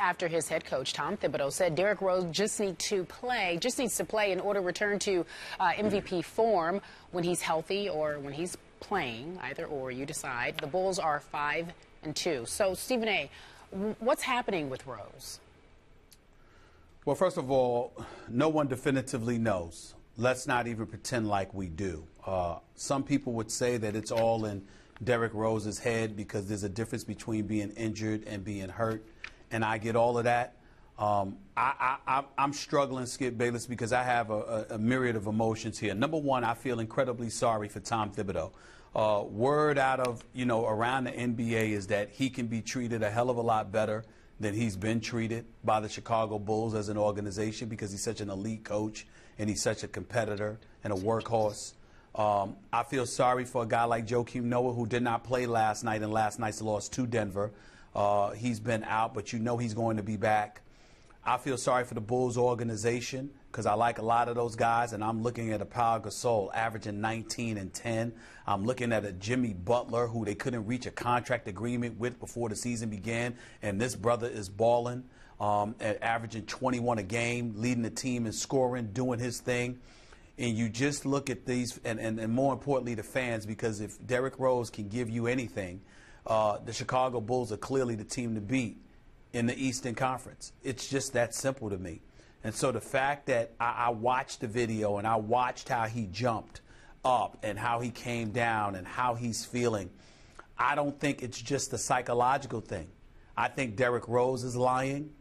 after his head coach, Tom Thibodeau, said Derrick Rose just needs to play in order to return to MVP form when he's healthy or when he's playing, either or, you decide. The Bulls are 5-2. So, Stephen A., what's happening with Rose? Well, first of all, no one definitively knows. Let's not even pretend like we do. Some people would say that it's all in Derrick Rose's head because there's a difference between being injured and being hurt, and I get all of that. I'm struggling, Skip Bayless, because I have a myriad of emotions here. Number one, I feel incredibly sorry for Tom Thibodeau. Word out of, around the NBA is that he can be treated a hell of a lot better than he's been treated by the Chicago Bulls as an organization because he's such an elite coach and he's such a competitor and a workhorse. I feel sorry for a guy like Joakim Noah, who did not play last night in last night's loss to Denver. He's been out, but he's going to be back. I feel sorry for the Bulls organization because I like a lot of those guys, and I'm looking at a Pau Gasol averaging 19 and 10. I'm looking at a Jimmy Butler who they couldn't reach a contract agreement with before the season began, and this brother is balling, averaging 21 a game, leading the team in scoring, doing his thing. And you just look at these, and more importantly, the fans, because if Derrick Rose can give you anything, the Chicago Bulls are clearly the team to beat in the Eastern Conference. It's just that simple to me. And so the fact that I watched the video and I watched how he jumped up and how he came down and how he's feeling, I don't think it's just a psychological thing. I think Derrick Rose is lying.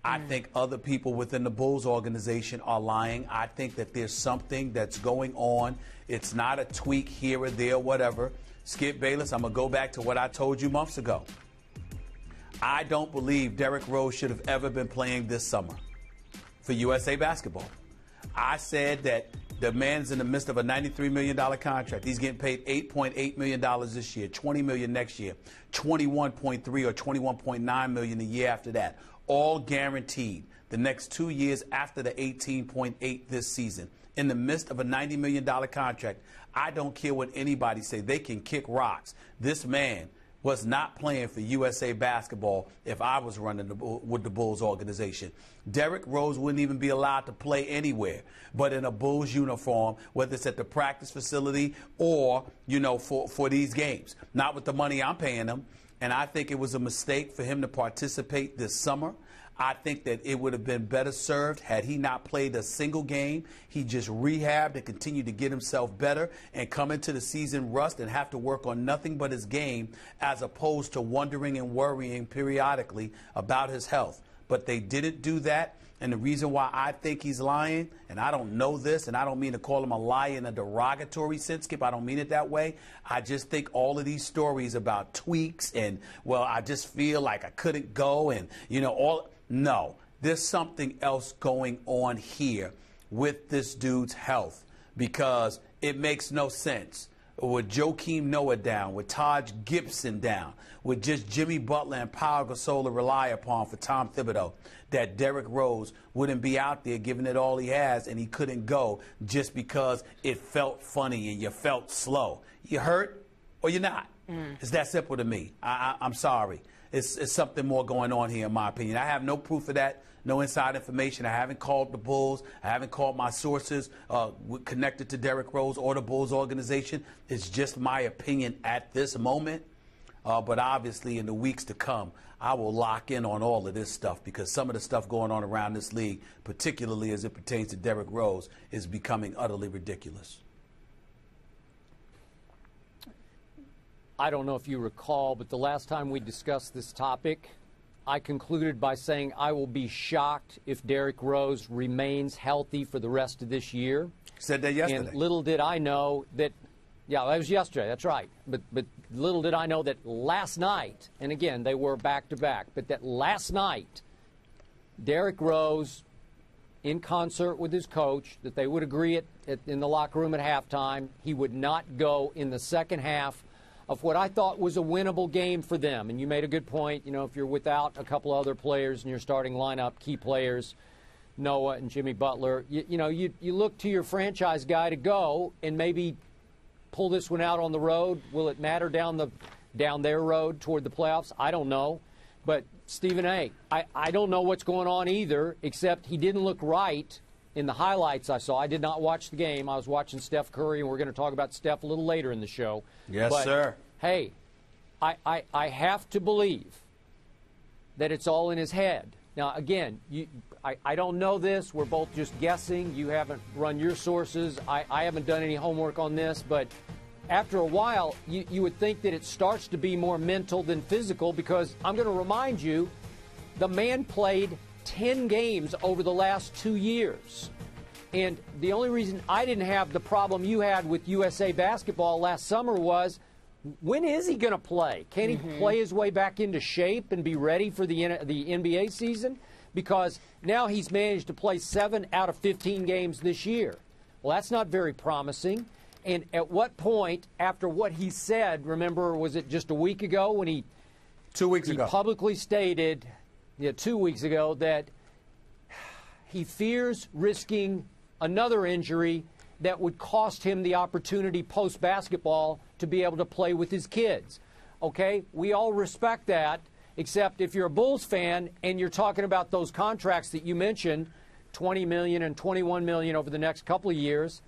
I think other people within the Bulls organization are lying. I think that there's something that's going on. It's not a tweak here or there, whatever. Skip Bayless, I'm going to go back to what I told you months ago. I don't believe Derrick Rose should have ever been playing this summer for USA Basketball. I said that the man's in the midst of a $93 million contract. He's getting paid $8.8 million this year, $20 million next year, $21.3 or $21.9 million the year after that. All guaranteed the next 2 years after the $18.8 this season. In the midst of a $90 million contract, I don't care what anybody say. They can kick rocks. This man was not playing for USA Basketball if I was running with the Bulls organization. Derrick Rose wouldn't even be allowed to play anywhere but in a Bulls uniform, whether it's at the practice facility or, for these games. Not with the money I'm paying him. And I think it was a mistake for him to participate this summer. I think that it would have been better served had he not played a single game. He just rehabbed and continued to get himself better and come into the season rust and have to work on nothing but his game as opposed to wondering and worrying periodically about his health. But they didn't do that. And the reason why I think he's lying, and I don't know this, and I don't mean to call him a liar in a derogatory sense, Skip, I don't mean it that way. I just think all of these stories about tweaks and, well, I just feel like I couldn't go and, no, there's something else going on here with this dude's health because it makes no sense. With Joakim Noah down, with Taj Gibson down, with just Jimmy Butler and Pau Gasol to rely upon for Tom Thibodeau, that Derrick Rose wouldn't be out there giving it all he has and he couldn't go just because it felt funny and you felt slow. You hurt or you're not. It's that simple to me. I'm sorry. It's something more going on here, in my opinion. I have no proof of that, no inside information. I haven't called the Bulls. I haven't called my sources connected to Derrick Rose or the Bulls organization. It's just my opinion at this moment. But obviously, in the weeks to come, I will lock in on all of this stuff because some of the stuff going on around this league, particularly as it pertains to Derrick Rose, is becoming utterly ridiculous. I don't know if you recall, but the last time we discussed this topic, I concluded by saying I will be shocked if Derrick Rose remains healthy for the rest of this year. Said that yesterday. And little did I know that, yeah, that was yesterday, that's right. But little did I know that last night, and again, they were back-to-back, but that last night, Derrick Rose, in concert with his coach, that they would agree in the locker room at halftime, he would not go in the second half of what I thought was a winnable game for them. And you made a good point, if you're without a couple other players in your starting lineup, key players, Noah and Jimmy Butler, you look to your franchise guy to go and maybe pull this one out on the road. Will it matter down their road toward the playoffs? I don't know. But Stephen A., I don't know what's going on either, except he didn't look right in the highlights I saw. I did not watch the game. I was watching Steph Curry, and we're going to talk about Steph a little later in the show. Yes, but, sir. Hey, I have to believe that it's all in his head. Now, again, I don't know this. We're both just guessing. You haven't run your sources. I haven't done any homework on this. But after a while, you would think that it starts to be more mental than physical, because I'm going to remind you, the man played 10 games over the last 2 years. And the only reason I didn't have the problem you had with USA basketball last summer was, when is he going to play? Can he play his way back into shape and be ready for the NBA season? Because now he's managed to play 7 out of 15 games this year. Well, that's not very promising. And at what point, after what he said, remember, was it just a week ago when he 2 weeks ago publicly stated, 2 weeks ago, that he fears risking another injury that would cost him the opportunity post-basketball to be able to play with his kids. Okay? We all respect that, except if you're a Bulls fan and you're talking about those contracts that you mentioned, $20 million and $21 million over the next couple of years,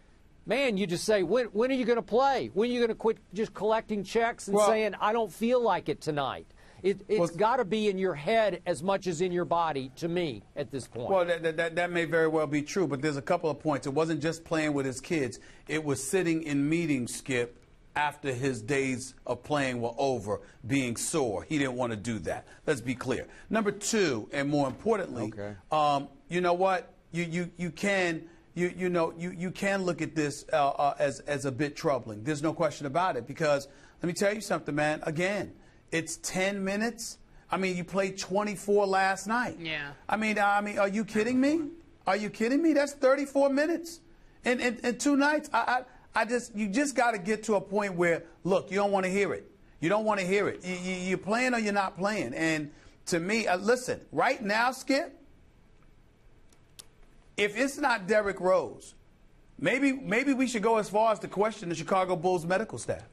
man, you just say, when are you going to play? When are you going to quit just collecting checks and saying, I don't feel like it tonight? It's got to be in your head as much as in your body, to me, at this point. Well, that may very well be true, but there's a couple of points. It wasn't just playing with his kids. It was sitting in meetings, Skip, after his days of playing were over, being sore. He didn't want to do that. Let's be clear. Number two, and more importantly, you know what? You can look at this as a bit troubling. There's no question about it, because let me tell you something, man. Again, it's 10 minutes. I mean, you played 24 last night. Yeah. I mean, are you kidding me? Are you kidding me? That's 34 minutes in 2 nights. You just got to get to a point where, look, you don't want to hear it. You don't want to hear it. You're playing or you're not playing. And to me, listen, right now, Skip, if it's not Derrick Rose, maybe we should go as far as to question the Chicago Bulls medical staff.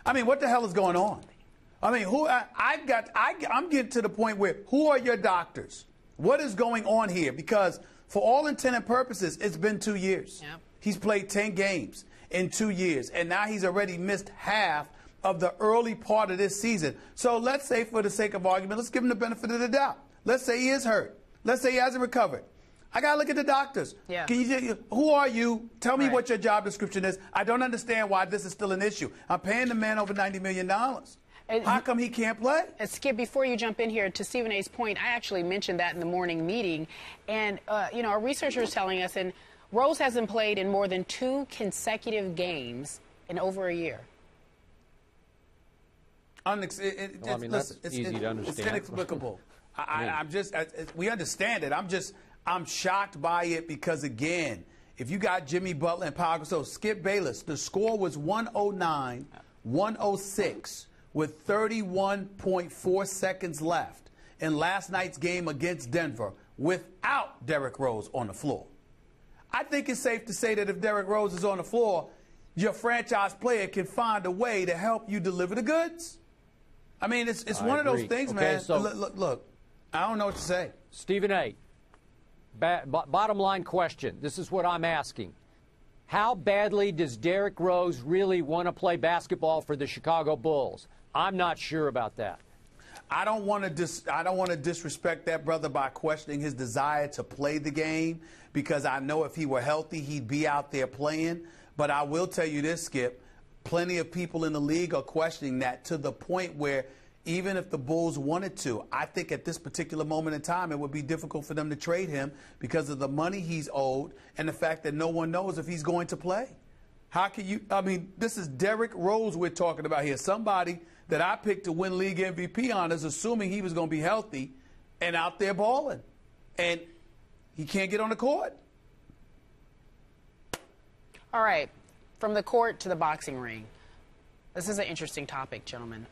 I mean, what the hell is going on? I mean, I'm getting to the point where, who are your doctors? What is going on here? Because for all intent and purposes, it's been 2 years. Yep. He's played 10 games in 2 years, and now he's already missed half of the early part of this season. So let's say, for the sake of argument, let's give him the benefit of the doubt. Let's say he is hurt. Let's say he hasn't recovered. I got to look at the doctors. Yeah. Who are you? Tell me Right. what your job description is. I don't understand why this is still an issue. I'm paying the man over $90 million. How come he can't play? Skip, before you jump in here, to Stephen A's point, I actually mentioned that in the morning meeting. And, our researcher is telling us, and Rose hasn't played in more than 2 consecutive games in over a year. That's easy to understand. It's inexplicable. We understand it. I'm shocked by it because, again, if you got Jimmy Butler and Pau Gasol, Skip Bayless, the score was 109-106 with 31.4 seconds left in last night's game against Denver without Derrick Rose on the floor. I think it's safe to say that if Derrick Rose is on the floor, your franchise player can find a way to help you deliver the goods. I mean, it's one of those things, man. So look, I don't know what to say. Stephen A., bottom line question. This is what I'm asking. How badly does Derrick Rose really want to play basketball for the Chicago Bulls? I'm not sure about that. I don't want to disrespect that brother by questioning his desire to play the game, because I know if he were healthy, he'd be out there playing. But I will tell you this, Skip, plenty of people in the league are questioning that, to the point where even if the Bulls wanted to, I think at this particular moment in time, it would be difficult for them to trade him because of the money he's owed and the fact that no one knows if he's going to play. How can you? I mean, this is Derrick Rose we're talking about here. Somebody that I picked to win league MVP honors, assuming he was going to be healthy and out there balling. And he can't get on the court. All right, from the court to the boxing ring. This is an interesting topic, gentlemen.